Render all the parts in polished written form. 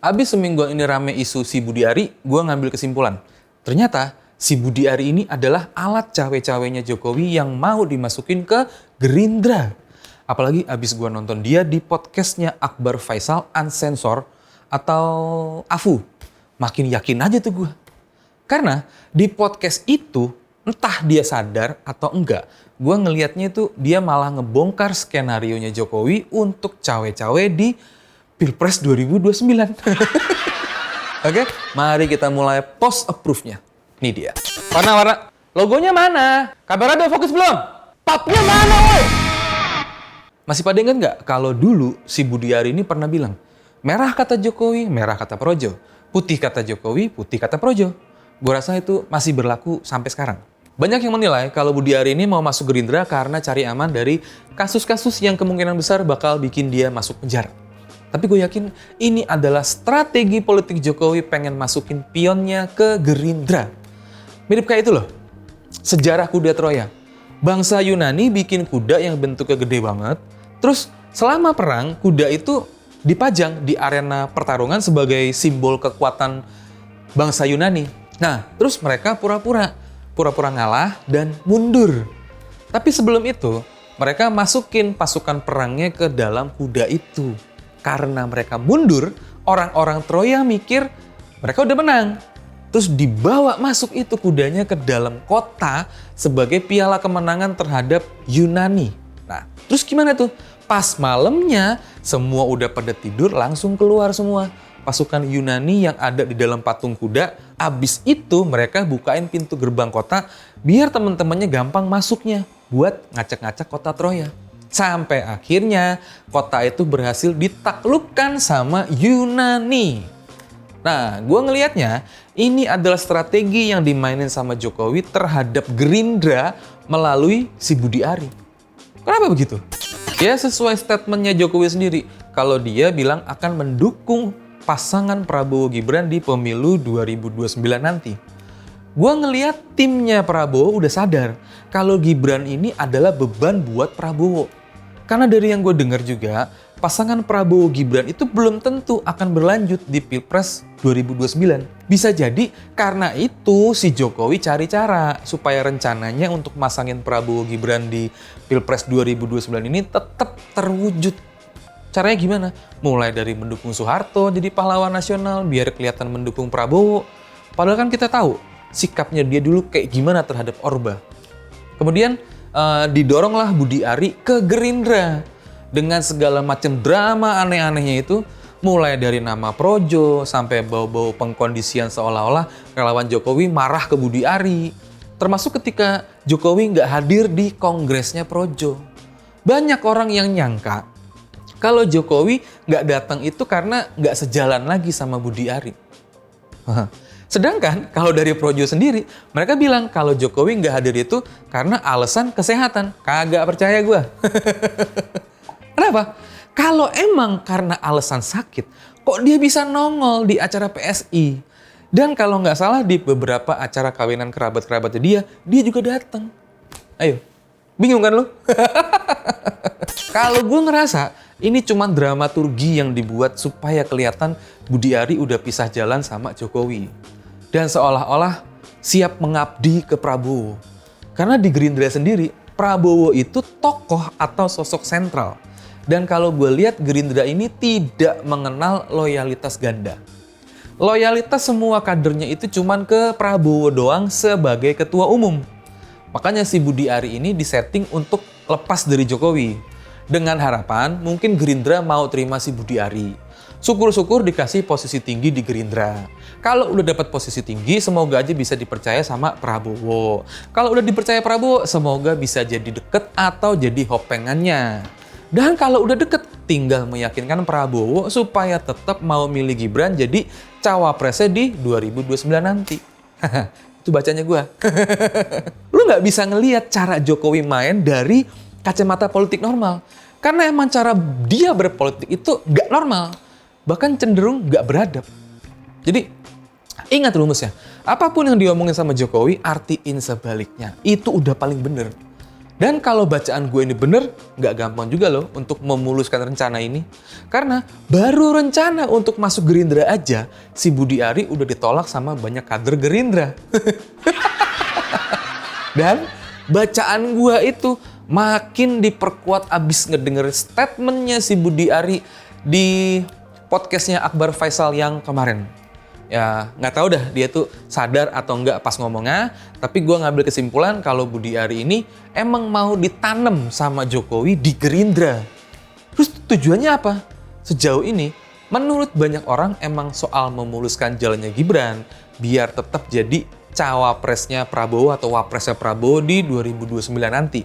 Habis semingguan ini rame isu si Budi Ari, gue ngambil kesimpulan. Ternyata si Budi Ari ini adalah alat cawe-cawenya Jokowi yang mau dimasukin ke Gerindra. Apalagi abis gue nonton dia di podcastnya Akbar Faisal Uncensored atau AFU. Makin yakin aja tuh gue. Karena di podcast itu, entah dia sadar atau enggak, gue ngelihatnya itu dia malah ngebongkar skenarionya Jokowi untuk cawe-cawe di Pilpres 2029. Oke, mari kita mulai post approve-nya. Nih dia. Warna-warna. Logonya mana? Kameranya udah fokus belum? Papnya mana, woy? Masih pada ingat nggak kalau dulu si Budi Ari ini pernah bilang, merah kata Jokowi, merah kata Projo. Putih kata Jokowi, putih kata Projo. Gue rasa itu masih berlaku sampai sekarang. Banyak yang menilai kalau Budi Ari ini mau masuk Gerindra karena cari aman dari kasus-kasus yang kemungkinan besar bakal bikin dia masuk penjara. Tapi gue yakin ini adalah strategi politik Jokowi pengen masukin pionnya ke Gerindra. Mirip kayak itu loh, sejarah kuda Troya. Bangsa Yunani bikin kuda yang bentuknya gede banget, terus selama perang kuda itu dipajang di arena pertarungan sebagai simbol kekuatan bangsa Yunani. Nah, terus mereka pura-pura ngalah dan mundur. Tapi sebelum itu, mereka masukin pasukan perangnya ke dalam kuda itu. Karena mereka mundur, orang-orang Troya mikir mereka udah menang. Terus dibawa masuk itu kudanya ke dalam kota sebagai piala kemenangan terhadap Yunani. Nah, terus gimana tuh? Pas malamnya, semua udah pada tidur, langsung keluar semua. Pasukan Yunani yang ada di dalam patung kuda, abis itu mereka bukain pintu gerbang kota biar teman-temannya gampang masuknya buat ngacak-ngacak kota Troya. Sampai akhirnya kota itu berhasil ditaklukkan sama Yunani. Nah, gue ngelihatnya ini adalah strategi yang dimainin sama Jokowi terhadap Gerindra melalui si Budi Ari. Kenapa begitu? Ya sesuai statementnya Jokowi sendiri, kalau dia bilang akan mendukung pasangan Prabowo Gibran di pemilu 2029 nanti. Gue ngelihat timnya Prabowo udah sadar kalau Gibran ini adalah beban buat Prabowo. Karena dari yang gue dengar juga, pasangan Prabowo Gibran itu belum tentu akan berlanjut di Pilpres 2029. Bisa jadi karena itu si Jokowi cari cara supaya rencananya untuk masangin Prabowo Gibran di Pilpres 2029 ini tetap terwujud. Caranya gimana? Mulai dari mendukung Soeharto jadi pahlawan nasional biar kelihatan mendukung Prabowo. Padahal kan kita tahu sikapnya dia dulu kayak gimana terhadap Orba. Kemudian didoronglah Budi Ari ke Gerindra dengan segala macam drama aneh-anehnya itu, mulai dari nama Projo sampai bau-bau pengkondisian seolah-olah relawan Jokowi marah ke Budi Ari. Termasuk ketika Jokowi nggak hadir di kongresnya Projo. Banyak orang yang nyangka kalau Jokowi nggak datang itu karena nggak sejalan lagi sama Budi Ari. Sedangkan kalau dari Projo sendiri, mereka bilang kalau Jokowi nggak hadir itu karena alasan kesehatan. Kagak percaya gue. Kenapa? Kalau emang karena alasan sakit, kok dia bisa nongol di acara PSI? Dan kalau nggak salah di beberapa acara kawinan kerabat-kerabatnya dia juga datang. Ayo, bingung kan lu? Kalau gue ngerasa ini cuma dramaturgi yang dibuat supaya kelihatan Budi Ari udah pisah jalan sama Jokowi. Dan seolah-olah siap mengabdi ke Prabowo. Karena di Gerindra sendiri, Prabowo itu tokoh atau sosok sentral. Dan kalau gue lihat Gerindra ini tidak mengenal loyalitas ganda. Loyalitas semua kadernya itu cuman ke Prabowo doang sebagai ketua umum. Makanya si Budi Ari ini disetting untuk lepas dari Jokowi. Dengan harapan mungkin Gerindra mau terima si Budi Ari. Syukur-syukur dikasih posisi tinggi di Gerindra. Kalau udah dapat posisi tinggi, semoga aja bisa dipercaya sama Prabowo. Kalau udah dipercaya Prabowo, semoga bisa jadi deket atau jadi hopengannya. Dan kalau udah deket, tinggal meyakinkan Prabowo supaya tetap mau milih Gibran jadi cawapresnya di 2029 nanti. Itu bacanya gue. Lu nggak bisa ngelihat cara Jokowi main dari kacamata politik normal. Karena emang cara dia berpolitik itu nggak normal. Bahkan cenderung nggak beradab. Jadi, ingat rumusnya. Apapun yang diomongin sama Jokowi, artiin sebaliknya. Itu udah paling bener. Dan kalau bacaan gue ini bener, nggak gampang juga loh untuk memuluskan rencana ini. Karena baru rencana untuk masuk Gerindra aja, si Budi Ari udah ditolak sama banyak kader Gerindra. Dan bacaan gue itu makin diperkuat abis ngedengerin statementnya si Budi Ari di podcastnya Akbar Faisal yang kemarin. Ya nggak tahu dah dia tuh sadar atau nggak pas ngomongnya, tapi gue ngambil kesimpulan kalau Budi Ari ini emang mau ditanam sama Jokowi di Gerindra. Terus tujuannya apa? Sejauh ini menurut banyak orang emang soal memuluskan jalannya Gibran biar tetap jadi cawapresnya Prabowo atau wapresnya Prabowo di 2029 nanti.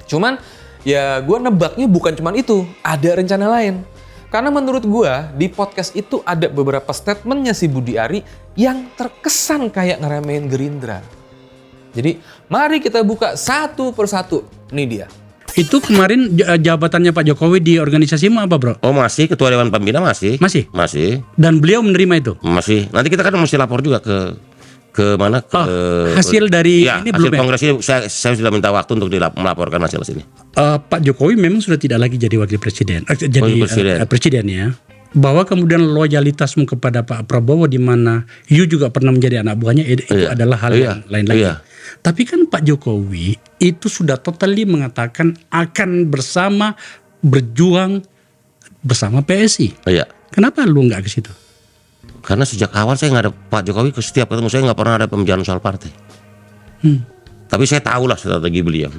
Cuman ya gue nebaknya bukan cuman itu, ada rencana lain. Karena menurut gue, di podcast itu ada beberapa statementnya si Budi Ari yang terkesan kayak ngeremehin Gerindra. Jadi, mari kita buka satu persatu. Ini dia. Itu kemarin jabatannya Pak Jokowi di organisasimu apa, Bro? Oh masih, Ketua Dewan Pembina masih. Masih? Masih. Dan beliau menerima itu? Masih. Nanti kita kan mesti lapor juga ke mana? Hasil dari ya, ini hasil belum kongres ini saya sudah minta waktu untuk melaporkan hasil sini. Pak Jokowi memang sudah tidak lagi jadi wakil presiden, presiden ya. Bahwa kemudian loyalitasmu kepada Pak Prabowo di mana you juga pernah menjadi anak buahnya itu adalah hal yang lain lagi. Tapi kan Pak Jokowi itu sudah totally mengatakan akan berjuang bersama PSI. Iya. Kenapa lu nggak ke situ? Karena sejak awal saya nggak ada Pak Jokowi, setiap ketemu saya nggak pernah ada pembicaraan soal partai. Tapi saya tahulah strategi beliau.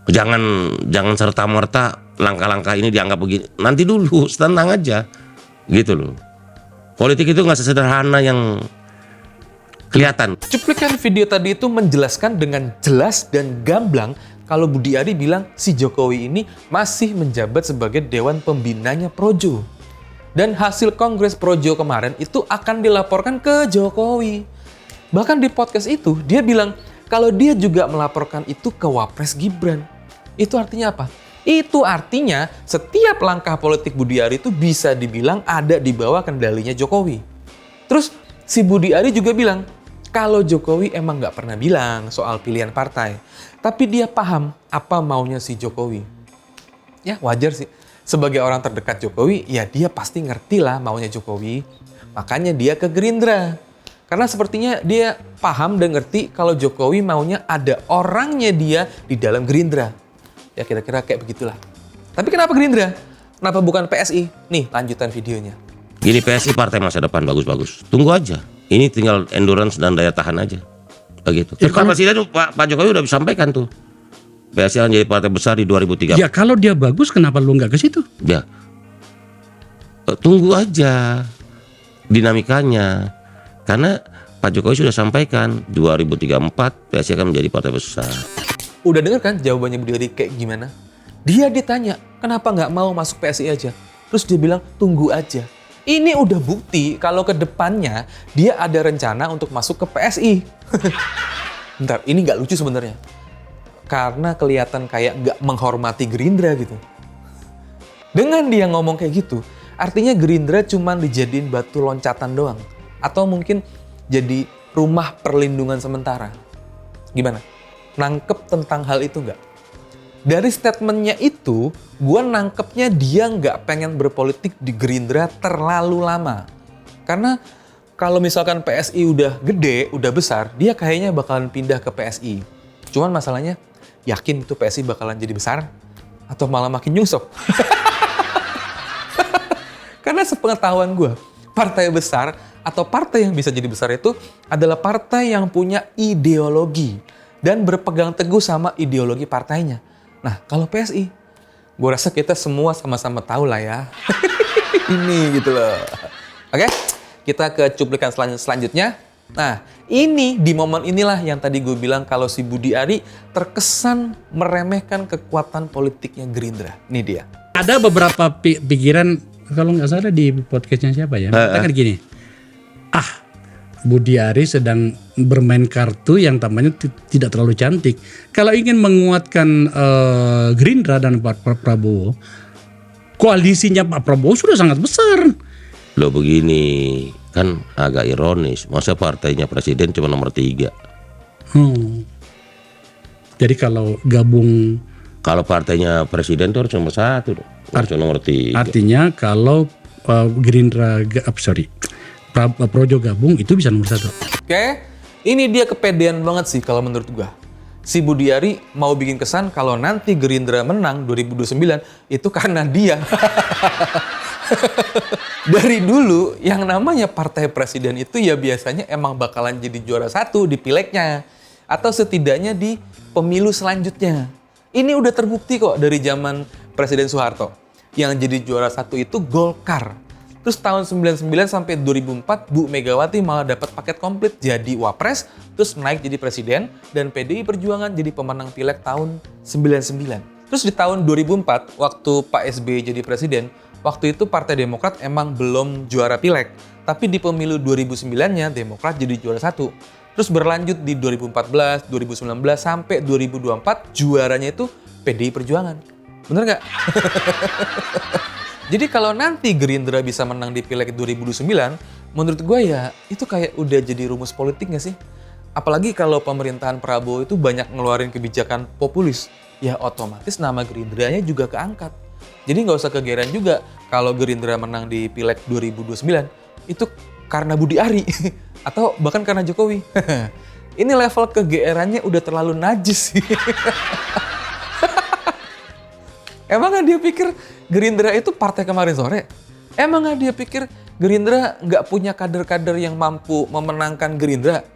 Jangan serta merta langkah-langkah ini dianggap begini. Nanti dulu, tenang aja, gitu loh. Politik itu nggak sesederhana yang kelihatan. Cuplikan video tadi itu menjelaskan dengan jelas dan gamblang kalau Budi Ari bilang si Jokowi ini masih menjabat sebagai Dewan Pembinanya Projo. Dan hasil Kongres Projo kemarin itu akan dilaporkan ke Jokowi. Bahkan di podcast itu dia bilang kalau dia juga melaporkan itu ke Wapres Gibran. Itu artinya apa? Itu artinya setiap langkah politik Budi Ari itu bisa dibilang ada di bawah kendalinya Jokowi. Terus si Budi Ari juga bilang kalau Jokowi emang nggak pernah bilang soal pilihan partai. Tapi dia paham apa maunya si Jokowi. Ya wajar sih. Sebagai orang terdekat Jokowi, ya dia pasti ngerti lah maunya Jokowi. Makanya dia ke Gerindra. Karena sepertinya dia paham dan ngerti kalau Jokowi maunya ada orangnya dia di dalam Gerindra. Ya kira-kira kayak begitulah. Tapi kenapa Gerindra? Kenapa bukan PSI? Nih lanjutan videonya. Gini, PSI partai masa depan bagus-bagus. Tunggu aja. Ini tinggal endurance dan daya tahan aja. Begitu. Ya, Pak Presiden Pak Jokowi udah disampaikan tuh. PSI akan jadi partai besar di 2030. Ya kalau dia bagus kenapa lu nggak ke situ? Ya. Tunggu aja dinamikanya. Karena Pak Jokowi sudah sampaikan 2034 PSI akan menjadi partai besar. Udah denger kan jawabannya Budi Ari kayak gimana? Dia ditanya kenapa nggak mau masuk PSI aja. Terus dia bilang tunggu aja. Ini udah bukti kalau ke depannya dia ada rencana untuk masuk ke PSI. Bentar, ini nggak lucu sebenarnya. Karena kelihatan kayak nggak menghormati Gerindra gitu. Dengan dia ngomong kayak gitu, artinya Gerindra cuma dijadiin batu loncatan doang. Atau mungkin jadi rumah perlindungan sementara. Gimana? Nangkep tentang hal itu nggak? Dari statementnya itu, gue nangkepnya dia nggak pengen berpolitik di Gerindra terlalu lama. Karena kalau misalkan PSI udah gede, udah besar, dia kayaknya bakalan pindah ke PSI. Cuman masalahnya, yakin itu PSI bakalan jadi besar? Atau malah makin nyungsep? Karena sepengetahuan gue, partai besar atau partai yang bisa jadi besar itu adalah partai yang punya ideologi dan berpegang teguh sama ideologi partainya. Nah, kalau PSI, gue rasa kita semua sama-sama tahu lah ya. Ini gitu loh. Oke, kita ke cuplikan selanjutnya. Nah, ini di momen inilah yang tadi gue bilang kalau si Budi Ari terkesan meremehkan kekuatan politiknya Gerindra. Ini dia. Ada beberapa pikiran, kalau nggak salah di podcastnya siapa ya, katakan gini, Budi Ari sedang bermain kartu yang tampaknya tidak terlalu cantik. Kalau ingin menguatkan Gerindra dan Pak Prabowo, koalisinya Pak Prabowo sudah sangat besar. Loh begini, kan agak ironis. Masa partainya presiden cuma nomor 3? Jadi kalau gabung, Kalau partainya presiden tuh harus nomor 1 dong. Harus nomor 3. artinya kalau Gerindra, Projo gabung itu bisa nomor 1. Oke, ini dia kepedean banget sih kalau menurut gua. Si Budi Ari mau bikin kesan kalau nanti Gerindra menang 2029 itu karena dia. Dari dulu yang namanya partai presiden itu ya biasanya emang bakalan jadi juara 1 di pileknya. Atau setidaknya di pemilu selanjutnya. Ini udah terbukti kok dari zaman Presiden Soeharto. Yang jadi juara 1 itu Golkar. Terus tahun 99 sampai 2004 Bu Megawati malah dapat paket komplit jadi wapres, terus naik jadi presiden, dan PDI Perjuangan jadi pemenang pileg tahun 99. Terus di tahun 2004 waktu Pak SBY jadi presiden, waktu itu Partai Demokrat emang belum juara pileg, tapi di pemilu 2009-nya Demokrat jadi juara 1. Terus berlanjut di 2014, 2019 sampai 2024 juaranya itu PDI Perjuangan. Bener nggak? Jadi kalau nanti Gerindra bisa menang di Pileg 2029, menurut gue ya itu kayak udah jadi rumus politik nggak sih? Apalagi kalau pemerintahan Prabowo itu banyak ngeluarin kebijakan populis, ya otomatis nama Gerindranya juga keangkat. Jadi nggak usah kegeeran juga kalau Gerindra menang di Pileg 2029, itu karena Budi Ari atau bahkan karena Jokowi. Ini level kegeerannya udah terlalu najis sih. Emang nggak dia pikir Gerindra itu partai kemarin sore? Emang nggak dia pikir Gerindra nggak punya kader-kader yang mampu memenangkan Gerindra?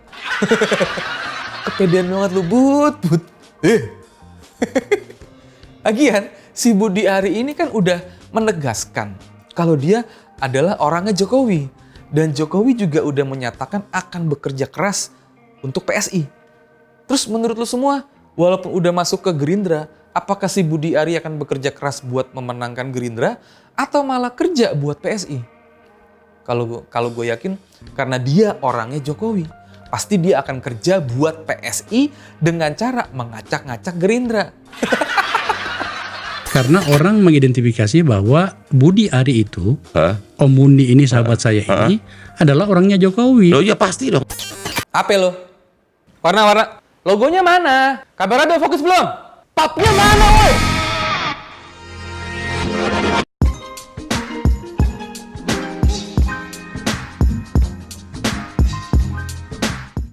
Kepedean banget lu, But. Lagian, si Budi Ari ini kan udah menegaskan kalau dia adalah orangnya Jokowi. Dan Jokowi juga udah menyatakan akan bekerja keras untuk PSI. Terus menurut lu semua, walaupun udah masuk ke Gerindra, apakah si Budi Ari akan bekerja keras buat memenangkan Gerindra atau malah kerja buat PSI? Kalau gue yakin karena dia orangnya Jokowi, pasti dia akan kerja buat PSI dengan cara mengacak-ngacak Gerindra. Karena orang mengidentifikasi bahwa Budi Ari itu, Om Mundi ini sahabat saya ini adalah orangnya Jokowi. Loh ya pasti dong. Apa lo? Warna-warna. Logonya mana? Kamera udah fokus belum? Papnya mana, woi?